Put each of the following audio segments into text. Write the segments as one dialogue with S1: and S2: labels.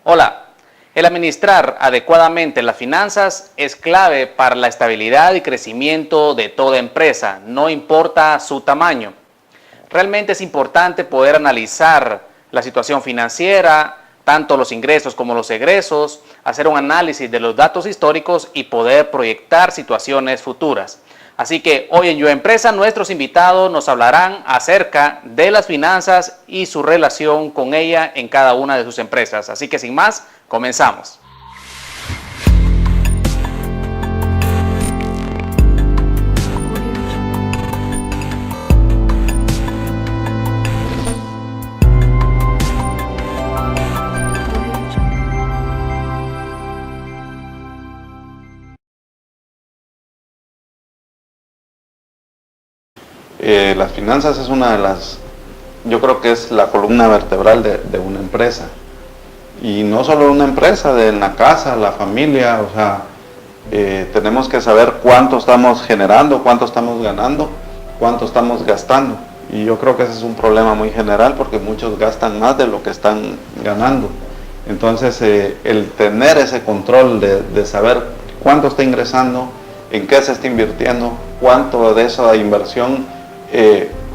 S1: Hola, el administrar adecuadamente las finanzas es clave para la estabilidad y crecimiento de toda empresa, no importa su tamaño. Realmente es importante poder analizar la situación financiera, tanto los ingresos como los egresos, hacer un análisis de los datos históricos y poder proyectar situaciones futuras. Así que hoy en Yo Empresa nuestros invitados nos hablarán acerca de las finanzas y su relación con ella en cada una de sus empresas. Así que sin más, comenzamos.
S2: Las finanzas es una de las, yo creo que es la columna vertebral de una empresa. Y no solo una empresa, de la casa, la familia, o sea, tenemos que saber cuánto estamos generando, cuánto estamos ganando, cuánto estamos gastando. Y yo creo que ese es un problema muy general porque muchos gastan más de lo que están ganando. Entonces, el tener ese control de saber cuánto está ingresando, en qué se está invirtiendo, cuánto de esa inversión,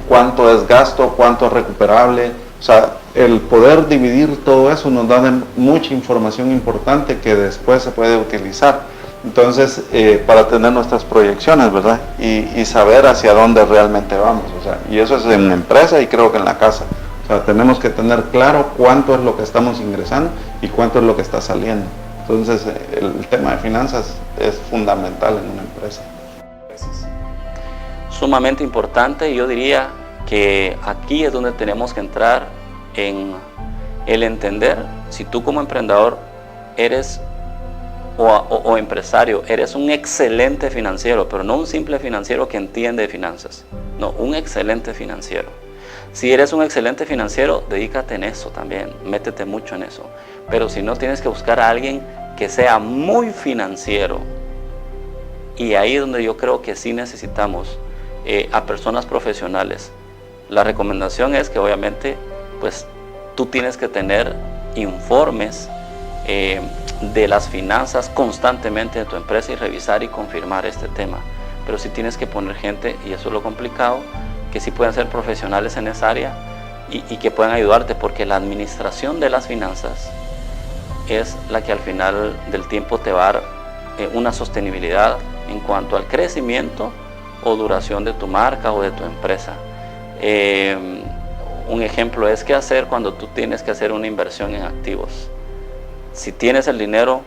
S2: cuánto es gasto, cuánto es recuperable, o sea, el poder dividir todo eso nos da mucha información importante que después se puede utilizar. Entonces, para tener nuestras proyecciones, ¿verdad? Y saber hacia dónde realmente vamos, o sea, y eso es en la empresa y creo que en la casa. O sea, tenemos que tener claro cuánto es lo que estamos ingresando y cuánto es lo que está saliendo. Entonces, el tema de finanzas es fundamental en una empresa.
S3: Sumamente importante, y yo diría que aquí es donde tenemos que entrar en el entender si tú como emprendedor eres o empresario, eres un excelente financiero, pero no un simple financiero que entiende de finanzas, no, un excelente financiero. Si eres un excelente financiero, dedícate en eso también, métete mucho en eso, pero si no, tienes que buscar a alguien que sea muy financiero, y ahí es donde yo creo que sí necesitamos a personas profesionales. La recomendación es que obviamente pues tú tienes que tener informes de las finanzas constantemente de tu empresa y revisar y confirmar este tema, pero sí tienes que poner gente, y eso es lo complicado, que sí puedan ser profesionales en esa área y que puedan ayudarte, porque la administración de las finanzas es la que al final del tiempo te va a dar una sostenibilidad en cuanto al crecimiento o duración de tu marca o de tu empresa. Un ejemplo es qué hacer cuando tú tienes que hacer una inversión en activos. Si tienes el dinero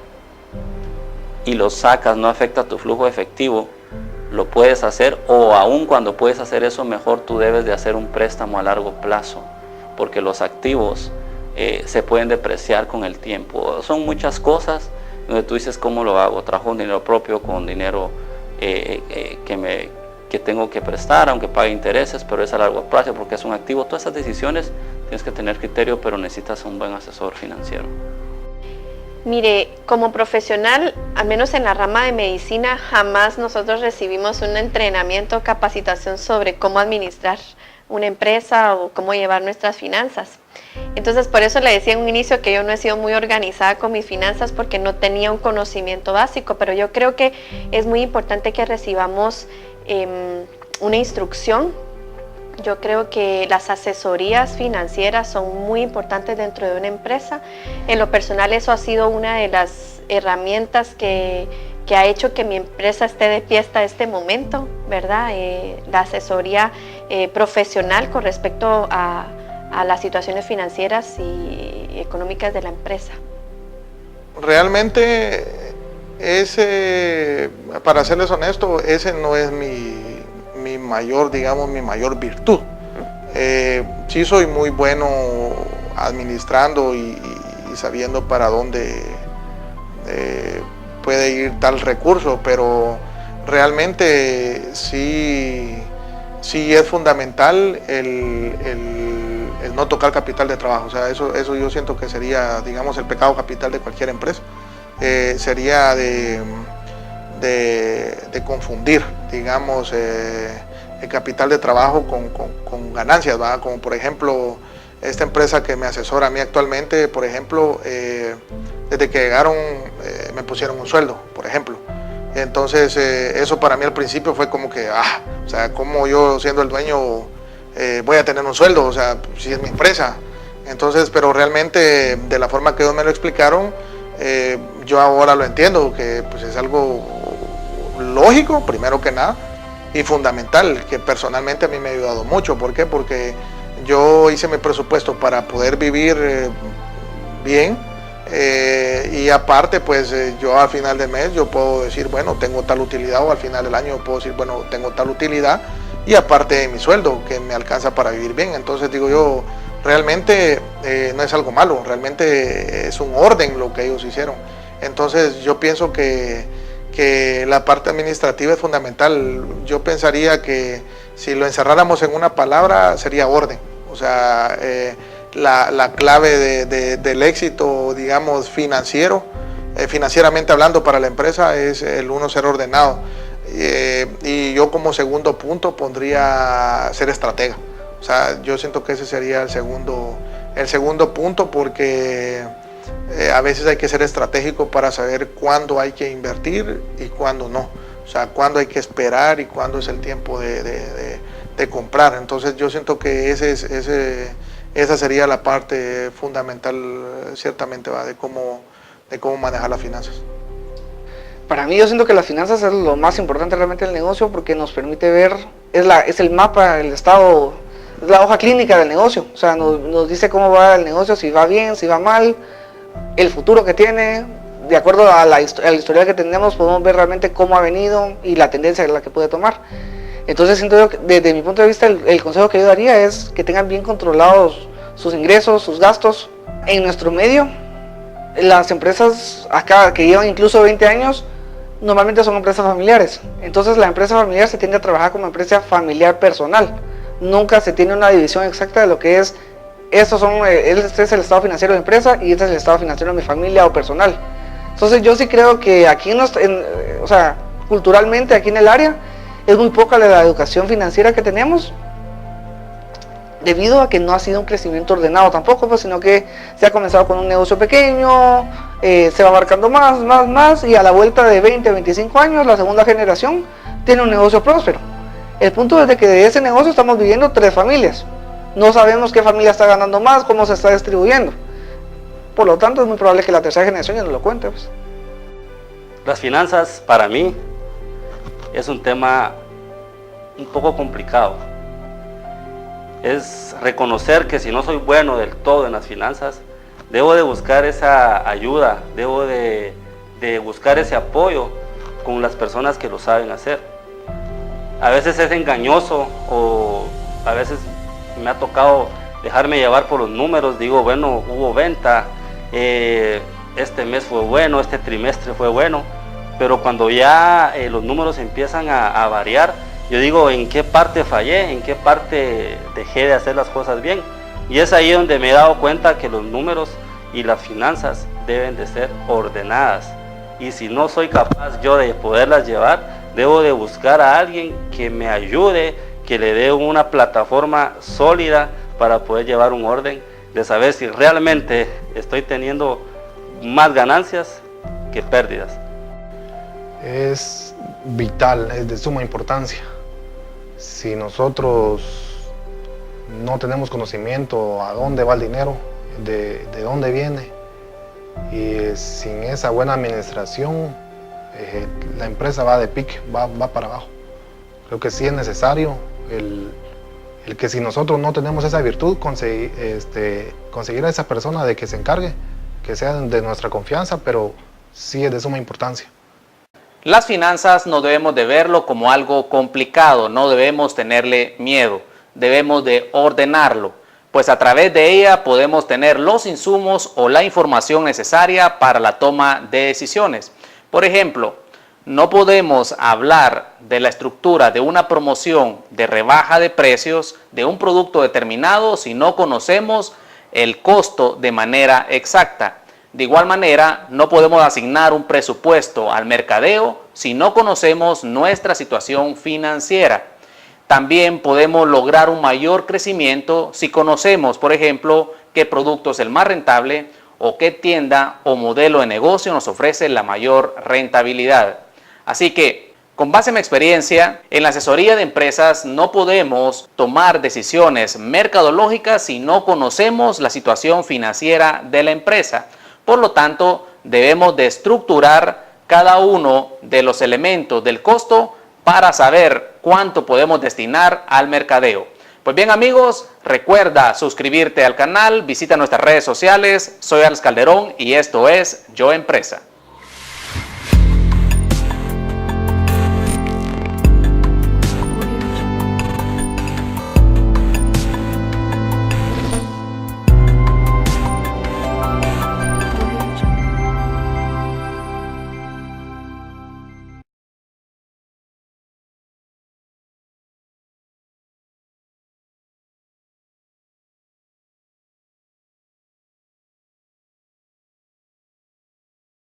S3: y lo sacas, no afecta tu flujo efectivo, lo puedes hacer, o aún cuando puedes hacer eso, mejor tú debes de hacer un préstamo a largo plazo, porque los activos se pueden depreciar con el tiempo. Son muchas cosas donde tú dices, ¿cómo lo hago? Trabajo con dinero propio, con dinero que tengo que prestar, aunque pague intereses, pero es a largo plazo porque es un activo. Todas esas decisiones tienes que tener criterio, pero necesitas un buen asesor financiero.
S4: Mire, como profesional, al menos en la rama de medicina, jamás nosotros recibimos un entrenamiento o capacitación sobre cómo administrar una empresa o cómo llevar nuestras finanzas. Entonces, por eso le decía en un inicio que yo no he sido muy organizada con mis finanzas porque no tenía un conocimiento básico, pero yo creo que es muy importante que recibamos una instrucción. Yo creo que las asesorías financieras son muy importantes dentro de una empresa. En lo personal, eso ha sido una de las herramientas que ha hecho que mi empresa esté de pie hasta este momento, ¿verdad? La asesoría profesional con respecto a las situaciones financieras y económicas de la empresa.
S5: Realmente, para serles honesto, ese no es mi mayor, digamos, mi mayor virtud. Sí soy muy bueno administrando y sabiendo para dónde puede ir tal recurso, pero realmente sí es fundamental el no tocar capital de trabajo. O sea, eso yo siento que sería, digamos, el pecado capital de cualquier empresa. Sería de confundir, digamos, el capital de trabajo con ganancias, ¿verdad? Como por ejemplo, esta empresa que me asesora a mí actualmente, por ejemplo, desde que llegaron me pusieron un sueldo, por ejemplo. Entonces eso para mí al principio fue como que, o sea, como yo siendo el dueño voy a tener un sueldo, o sea, si es mi empresa. Entonces, pero realmente de la forma que ellos me lo explicaron, yo ahora lo entiendo, que pues es algo lógico, primero que nada, y fundamental, que personalmente a mí me ha ayudado mucho. ¿Por qué? Porque yo hice mi presupuesto para poder vivir bien, y aparte pues yo al final del mes yo puedo decir, bueno, tengo tal utilidad, o al final del año puedo decir, bueno, tengo tal utilidad, y aparte de mi sueldo que me alcanza para vivir bien. Entonces digo yo, realmente no es algo malo, realmente es un orden lo que ellos hicieron. Entonces yo pienso que la parte administrativa es fundamental. Yo pensaría que si lo encerráramos en una palabra sería orden. O sea, la clave del éxito, digamos, financiero, financieramente hablando para la empresa, es el uno ser ordenado. Y yo como segundo punto pondría ser estratega. O sea, yo siento que ese sería el segundo punto, porque a veces hay que ser estratégico para saber cuándo hay que invertir y cuándo no. O sea, cuándo hay que esperar y cuándo es el tiempo de comprar. Entonces yo siento que esa sería la parte fundamental, ciertamente, de cómo manejar las finanzas.
S6: Para mí, yo siento que las finanzas es lo más importante realmente del negocio, porque nos permite ver, es el mapa, el estado, es la hoja clínica del negocio. O sea, nos dice cómo va el negocio, si va bien, si va mal, el futuro que tiene. De acuerdo a la historial que tenemos, podemos ver realmente cómo ha venido y la tendencia en la que puede tomar. Entonces siento yo que, desde mi punto de vista, el consejo que yo daría es que tengan bien controlados sus ingresos, sus gastos. En nuestro medio, las empresas acá que llevan incluso 20 años, normalmente son empresas familiares. Entonces la empresa familiar se tiende a trabajar como empresa familiar personal. Nunca se tiene una división exacta de lo que es, este es el estado financiero de la empresa y este es el estado financiero de mi familia o personal. Entonces yo sí creo que aquí, o sea, culturalmente aquí en el área, es muy poca la educación financiera que tenemos, debido a que no ha sido un crecimiento ordenado tampoco, pues, sino que se ha comenzado con un negocio pequeño, se va abarcando más, y a la vuelta de 20, 25 años, la segunda generación tiene un negocio próspero. El punto es de que de ese negocio estamos viviendo 3 familias. No sabemos qué familia está ganando más, cómo se está distribuyendo. Por lo tanto, es muy probable que la tercera generación ya no lo cuente, pues.
S3: Las finanzas, para mí, es un tema un poco complicado. Es reconocer que si no soy bueno del todo en las finanzas, debo de buscar esa ayuda, debo de buscar ese apoyo con las personas que lo saben hacer. A veces es engañoso, o a veces me ha tocado dejarme llevar por los números. Digo, bueno, hubo venta, este mes fue bueno, este trimestre fue bueno, pero cuando ya los números empiezan a variar, yo digo, ¿en qué parte fallé? ¿En qué parte dejé de hacer las cosas bien? Y es ahí donde me he dado cuenta que los números y las finanzas deben de ser ordenadas. Y si no soy capaz yo de poderlas llevar, debo de buscar a alguien que me ayude, que le dé una plataforma sólida para poder llevar un orden, de saber si realmente estoy teniendo más ganancias que pérdidas.
S7: Es vital, es de suma importancia. Si nosotros no tenemos conocimiento a dónde va el dinero, de dónde viene, y sin esa buena administración, la empresa va de pique, va para abajo. Creo que sí es necesario el que si nosotros no tenemos esa virtud, conseguir a esa persona de que se encargue, que sea de nuestra confianza, pero sí es de suma importancia.
S1: Las finanzas no debemos de verlo como algo complicado, no debemos tenerle miedo, debemos de ordenarlo, pues a través de ella podemos tener los insumos o la información necesaria para la toma de decisiones. Por ejemplo, no podemos hablar de la estructura de una promoción de rebaja de precios de un producto determinado si no conocemos el costo de manera exacta. De igual manera, no podemos asignar un presupuesto al mercadeo si no conocemos nuestra situación financiera. También podemos lograr un mayor crecimiento si conocemos, por ejemplo, qué producto es el más rentable o qué tienda o modelo de negocio nos ofrece la mayor rentabilidad. Así que, con base en mi experiencia, en la asesoría de empresas no podemos tomar decisiones mercadológicas si no conocemos la situación financiera de la empresa. Por lo tanto, debemos de estructurar cada uno de los elementos del costo para saber cuánto podemos destinar al mercadeo. Pues bien amigos, recuerda suscribirte al canal, visita nuestras redes sociales. Soy Alex Calderón y esto es Yo Empresa.